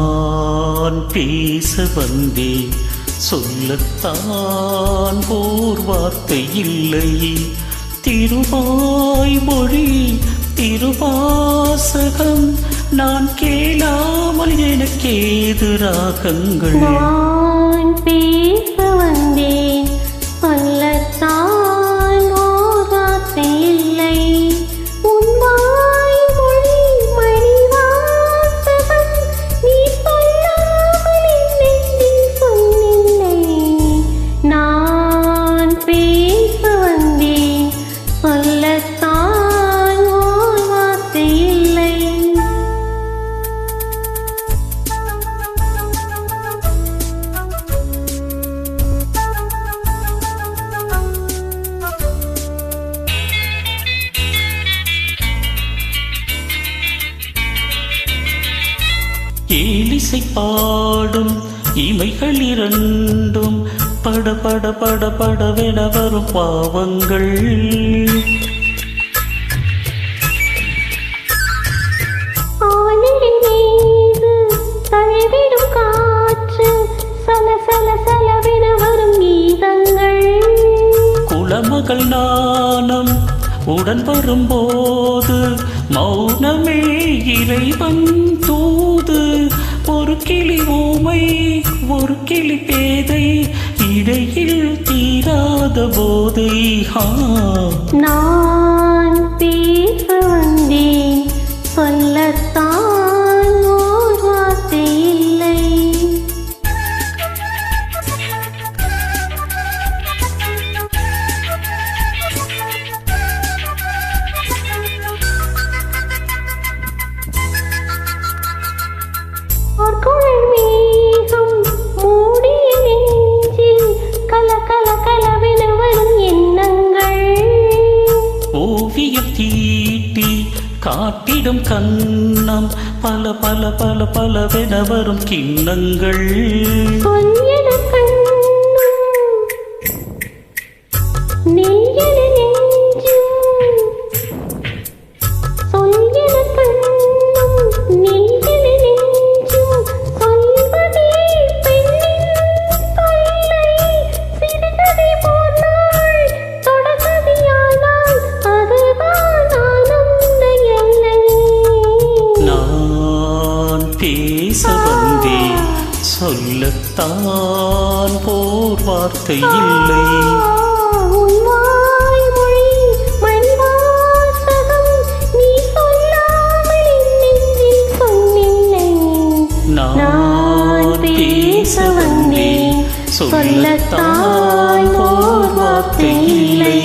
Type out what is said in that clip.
நான் பேச வந்தேன், சொல்லத்தான் ஓர் வார்த்தை இல்லை. திருவாய்மொழி திருவாசகம் நான் கேளாமல் எனக்கேது ராகங்கள். நான் பேச வந்தேன், சொல்லத்தான் ஓர் வார்த்தை இல்லை. உன் வாய்மொழி மணிவாசகம் நீ சொல்லாமல் என் நெஞ்சில் சொல்லில்லை. நான் பேச வந்தேன், சொல்லத்தான் ஓர் வார்த்தை இல்லை. ஏலிசை பாடும் இமைகள் இரண்டும் பட பட பட படவென வரும் பாவங்கள். ஆனடி மீது தழுவிடும் காற்று சல சல சலவென வரும் கீதங்கள். குலமகள் நாணம் உடன் வரும்போது மௌனமே இறைவன் தூது. ஒரு கிளி ஊமை ஒரு கிளி பேதை, இடையில் தீராத போதை. நான் பேச வந்தேன், சொல்லத்தான் ஓர் வார்த்தை இல்லை. குழல் மேகம் மூடிய நெஞ்சில் கல கல கலவென வரும் எண்ணங்கள். ஓவியம் தீட்டி காட்டிடும் கண்ணம் பல பல பல பலவென வரும் கிண்ணங்கள். சொல்லிட கண்ணும் நெய்யட நெஞ்சும், சொல்லிட கண்ணும் நெய்யட நெஞ்சும், சொல்வதே பெண்ணின் தொல்லை. சிறுகதை போனால் தொடர்கதையானால் அதுதான் ஆனந்த எல்லை. நான் பேச வந்தேன், சொல்லத்தான் ஓர் வார்த்தை இல்லை. உன் வாய்மொழி மணிவாசகம் நீ சொல்லாமல் என் நெஞ்சில் சொல்லில்லை. நான் பேச வந்தேன், சொல்லத்தான் ஓர் வார்த்தை இல்லை.